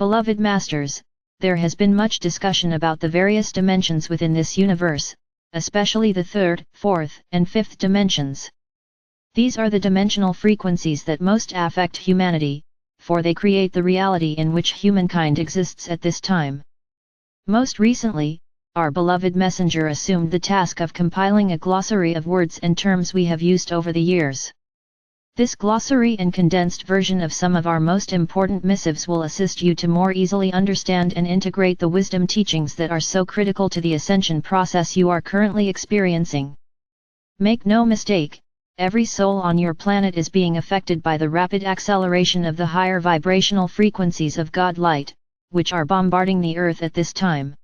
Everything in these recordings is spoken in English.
Beloved Masters, there has been much discussion about the various dimensions within this universe, especially the third, fourth, and fifth dimensions. These are the dimensional frequencies that most affect humanity, for they create the reality in which humankind exists at this time. Most recently, our beloved messenger assumed the task of compiling a glossary of words and terms we have used over the years. This glossary and condensed version of some of our most important missives will assist you to more easily understand and integrate the wisdom teachings that are so critical to the ascension process you are currently experiencing. Make no mistake, every soul on your planet is being affected by the rapid acceleration of the higher vibrational frequencies of God Light, which are bombarding the earth at this time.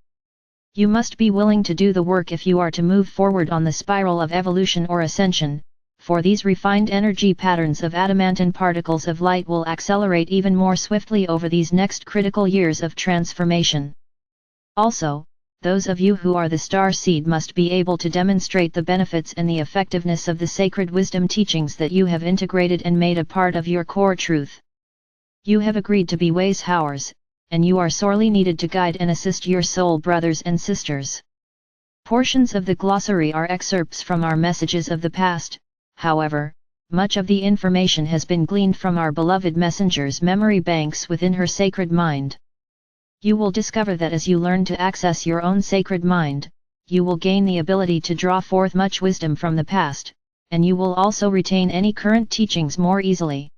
You must be willing to do the work if you are to move forward on the spiral of evolution or ascension, for these refined energy patterns of adamantine particles of light will accelerate even more swiftly over these next critical years of transformation. Also, those of you who are the star seed must be able to demonstrate the benefits and the effectiveness of the sacred wisdom teachings that you have integrated and made a part of your core truth. You have agreed to be ways howers, and you are sorely needed to guide and assist your soul brothers and sisters. Portions of the glossary are excerpts from our messages of the past. However, much of the information has been gleaned from our beloved messenger's memory banks within her sacred mind. You will discover that as you learn to access your own sacred mind, you will gain the ability to draw forth much wisdom from the past, and you will also retain any current teachings more easily.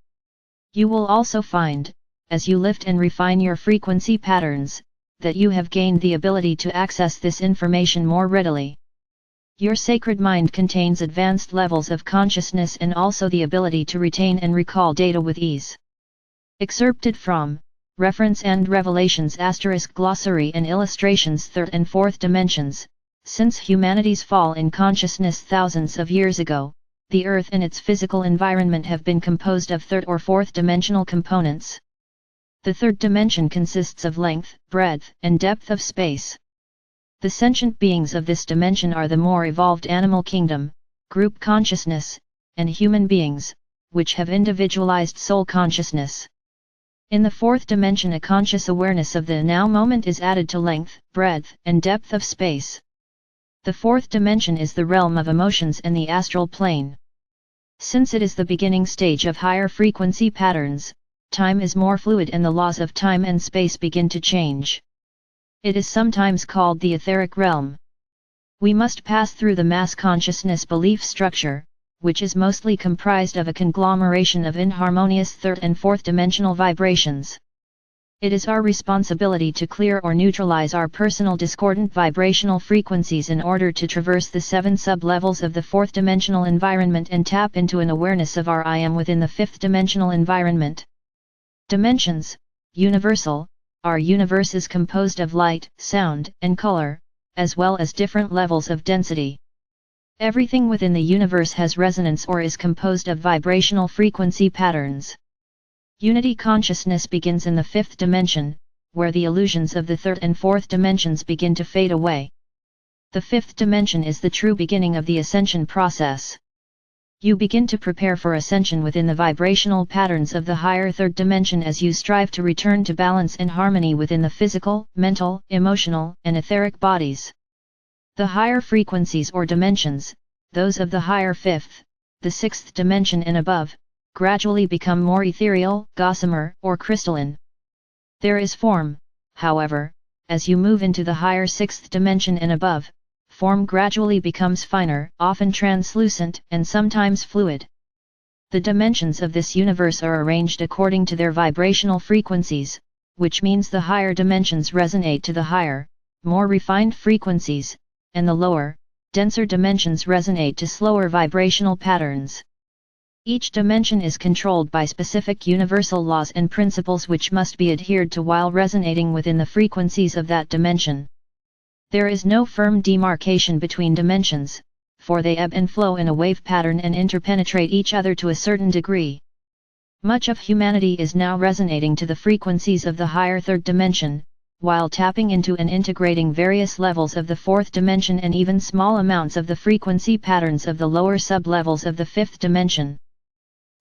You will also find, as you lift and refine your frequency patterns, that you have gained the ability to access this information more readily. Your sacred mind contains advanced levels of consciousness and also the ability to retain and recall data with ease. Excerpted from Reference and Revelations * Glossary and Illustrations Third and Fourth Dimensions. Since humanity's fall in consciousness thousands of years ago, the Earth and its physical environment have been composed of third or fourth dimensional components. The third dimension consists of length, breadth, and depth of space. The sentient beings of this dimension are the more evolved animal kingdom, group consciousness, and human beings, which have individualized soul consciousness. In the fourth dimension, a conscious awareness of the now moment is added to length, breadth, and depth of space. The fourth dimension is the realm of emotions and the astral plane. Since it is the beginning stage of higher frequency patterns, time is more fluid and the laws of time and space begin to change. It is sometimes called the etheric realm. We must pass through the mass consciousness belief structure, which is mostly comprised of a conglomeration of inharmonious third and fourth dimensional vibrations. It is our responsibility to clear or neutralize our personal discordant vibrational frequencies in order to traverse the 7 sub-levels of the fourth dimensional environment and tap into an awareness of our I am within the fifth dimensional environment. Dimensions, universal. Our universe is composed of light, sound, and color, as well as different levels of density. Everything within the universe has resonance or is composed of vibrational frequency patterns. Unity consciousness begins in the fifth dimension, where the illusions of the third and fourth dimensions begin to fade away. The fifth dimension is the true beginning of the ascension process. You begin to prepare for ascension within the vibrational patterns of the higher third dimension as you strive to return to balance and harmony within the physical, mental, emotional, and etheric bodies. The higher frequencies or dimensions, those of the higher fifth, the sixth dimension and above, gradually become more ethereal, gossamer, or crystalline. There is form, however, as you move into the higher sixth dimension and above. Form gradually becomes finer, often translucent, and sometimes fluid. The dimensions of this universe are arranged according to their vibrational frequencies, which means the higher dimensions resonate to the higher, more refined frequencies, and the lower, denser dimensions resonate to slower vibrational patterns. Each dimension is controlled by specific universal laws and principles which must be adhered to while resonating within the frequencies of that dimension. There is no firm demarcation between dimensions, for they ebb and flow in a wave pattern and interpenetrate each other to a certain degree. Much of humanity is now resonating to the frequencies of the higher third dimension, while tapping into and integrating various levels of the fourth dimension and even small amounts of the frequency patterns of the lower sub-levels of the fifth dimension.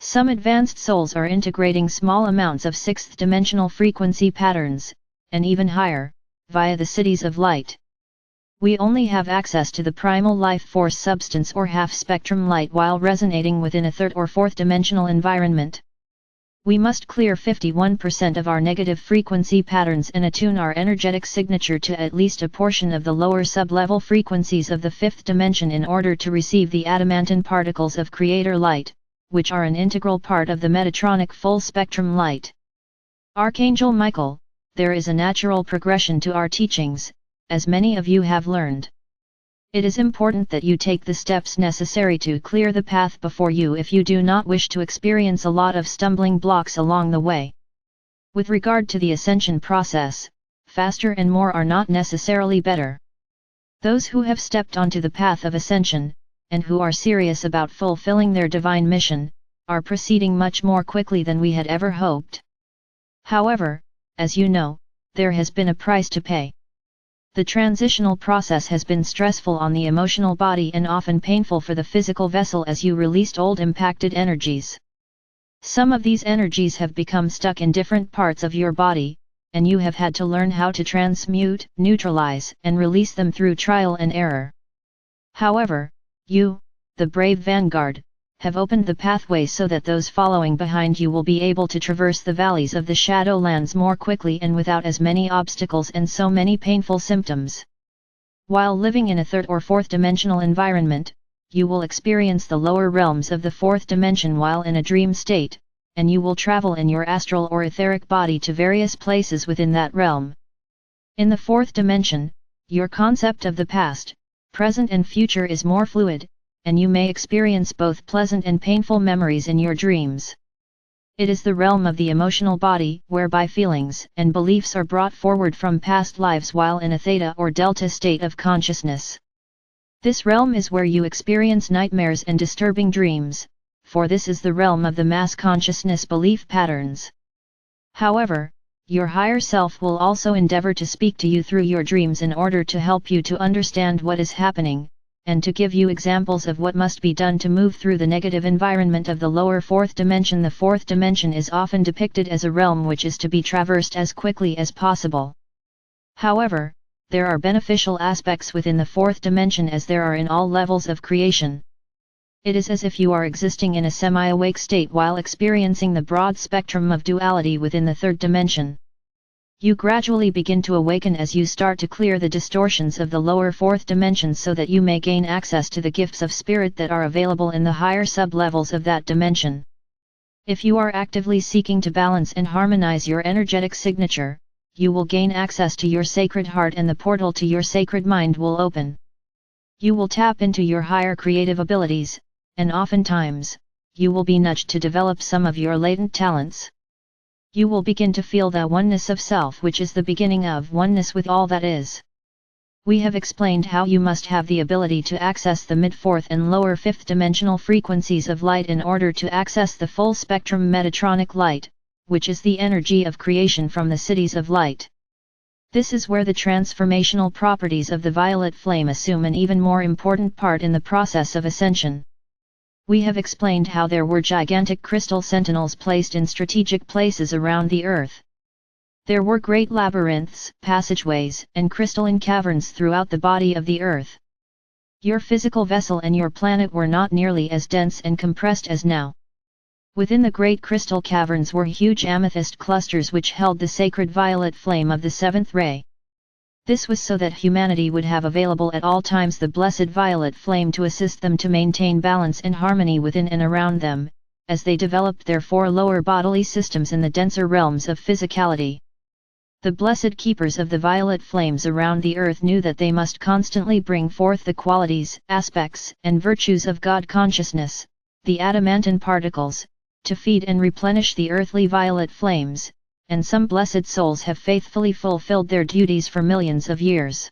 Some advanced souls are integrating small amounts of sixth-dimensional frequency patterns, and even higher, via the cities of light. We only have access to the primal life force substance or half-spectrum light while resonating within a third or fourth-dimensional environment. We must clear 51% of our negative frequency patterns and attune our energetic signature to at least a portion of the lower sub-level frequencies of the fifth dimension in order to receive the adamantine particles of creator light, which are an integral part of the Metatronic full-spectrum light. Archangel Michael, there is a natural progression to our teachings, as many of you have learned. It is important that you take the steps necessary to clear the path before you if you do not wish to experience a lot of stumbling blocks along the way. With regard to the ascension process, faster and more are not necessarily better. Those who have stepped onto the path of ascension, and who are serious about fulfilling their divine mission, are proceeding much more quickly than we had ever hoped. However, as you know, there has been a price to pay. The transitional process has been stressful on the emotional body and often painful for the physical vessel as you released old impacted energies. Some of these energies have become stuck in different parts of your body, and you have had to learn how to transmute, neutralize, and release them through trial and error. However, you, the brave vanguard, have opened the pathway so that those following behind you will be able to traverse the valleys of the Shadowlands more quickly and without as many obstacles and so many painful symptoms. While living in a third or fourth dimensional environment, you will experience the lower realms of the fourth dimension while in a dream state, and you will travel in your astral or etheric body to various places within that realm. In the fourth dimension, your concept of the past, present and future is more fluid, and you may experience both pleasant and painful memories in your dreams. It is the realm of the emotional body, whereby feelings and beliefs are brought forward from past lives while in a theta or delta state of consciousness. This realm is where you experience nightmares and disturbing dreams, for this is the realm of the mass consciousness belief patterns. However, your higher self will also endeavor to speak to you through your dreams in order to help you to understand what is happening, and to give you examples of what must be done to move through the negative environment of the lower fourth dimension. The fourth dimension is often depicted as a realm which is to be traversed as quickly as possible. However, there are beneficial aspects within the fourth dimension as there are in all levels of creation. It is as if you are existing in a semi-awake state while experiencing the broad spectrum of duality within the third dimension. You gradually begin to awaken as you start to clear the distortions of the lower fourth dimension so that you may gain access to the gifts of spirit that are available in the higher sub-levels of that dimension. If you are actively seeking to balance and harmonize your energetic signature, you will gain access to your sacred heart and the portal to your sacred mind will open. You will tap into your higher creative abilities, and oftentimes, you will be nudged to develop some of your latent talents. You will begin to feel the oneness of self, which is the beginning of oneness with all that is. We have explained how you must have the ability to access the mid-fourth and lower fifth dimensional frequencies of light in order to access the full spectrum Metatronic light, which is the energy of creation from the cities of light. This is where the transformational properties of the violet flame assume an even more important part in the process of ascension. We have explained how there were gigantic crystal sentinels placed in strategic places around the earth. There were great labyrinths, passageways, and crystalline caverns throughout the body of the earth. Your physical vessel and your planet were not nearly as dense and compressed as now. Within the great crystal caverns were huge amethyst clusters which held the sacred violet flame of the seventh ray. This was so that humanity would have available at all times the blessed violet flame to assist them to maintain balance and harmony within and around them, as they developed their four lower bodily systems in the denser realms of physicality. The blessed keepers of the violet flames around the earth knew that they must constantly bring forth the qualities, aspects, and virtues of God consciousness, the adamantine particles, to feed and replenish the earthly violet flames, and some blessed souls have faithfully fulfilled their duties for millions of years.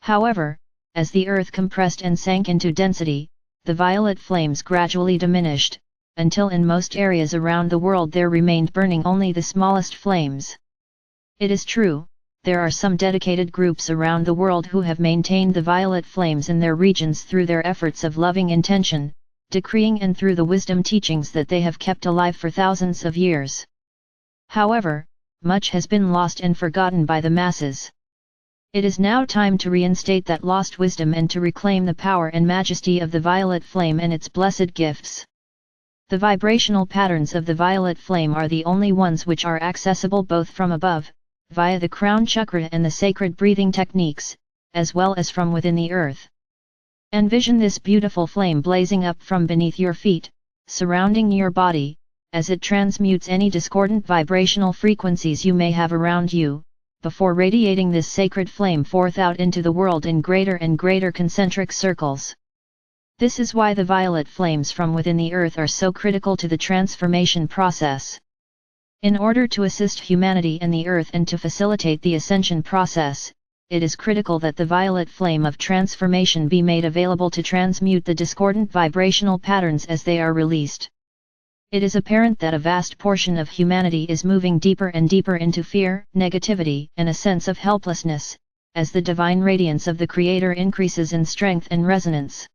However, as the earth compressed and sank into density, the violet flames gradually diminished, until in most areas around the world there remained burning only the smallest flames. It is true, there are some dedicated groups around the world who have maintained the violet flames in their regions through their efforts of loving intention, decreeing and through the wisdom teachings that they have kept alive for thousands of years. However, much has been lost and forgotten by the masses. It is now time to reinstate that lost wisdom and to reclaim the power and majesty of the violet flame and its blessed gifts. The vibrational patterns of the violet flame are the only ones which are accessible both from above, via the crown chakra and the sacred breathing techniques, as well as from within the earth. Envision this beautiful flame blazing up from beneath your feet, surrounding your body, as it transmutes any discordant vibrational frequencies you may have around you, before radiating this sacred flame forth out into the world in greater and greater concentric circles. This is why the violet flames from within the earth are so critical to the transformation process. In order to assist humanity and the earth and to facilitate the ascension process, it is critical that the violet flame of transformation be made available to transmute the discordant vibrational patterns as they are released. It is apparent that a vast portion of humanity is moving deeper and deeper into fear, negativity, and a sense of helplessness, as the divine radiance of the Creator increases in strength and resonance.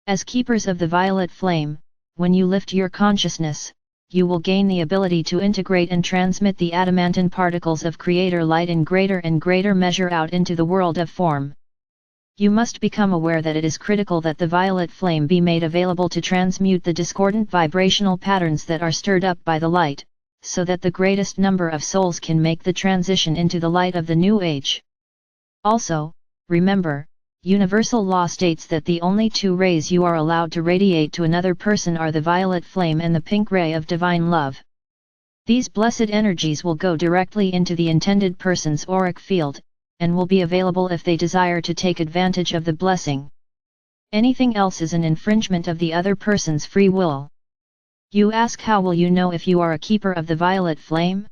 As keepers of the violet flame, when you lift your consciousness, you will gain the ability to integrate and transmit the adamantine particles of Creator light in greater and greater measure out into the world of form. You must become aware that it is critical that the violet flame be made available to transmute the discordant vibrational patterns that are stirred up by the light, so that the greatest number of souls can make the transition into the light of the new age. Also, remember, universal law states that the only two rays you are allowed to radiate to another person are the violet flame and the pink ray of divine love. These blessed energies will go directly into the intended person's auric field, and will be available if they desire to take advantage of the blessing. Anything else is an infringement of the other person's free will. You ask, how will you know if you are a keeper of the violet flame?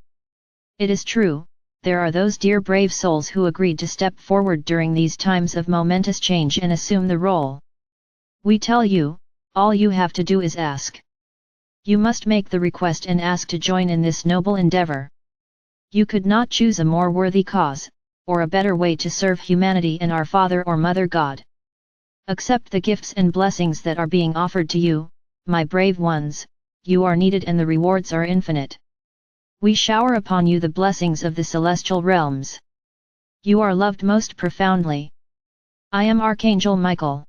It is true, there are those dear brave souls who agreed to step forward during these times of momentous change and assume the role. We tell you, all you have to do is ask. You must make the request and ask to join in this noble endeavor. You could not choose a more worthy cause, or a better way to serve humanity and our Father or Mother God. Accept the gifts and blessings that are being offered to you, my brave ones. You are needed and the rewards are infinite. We shower upon you the blessings of the celestial realms. You are loved most profoundly. I am Archangel Michael.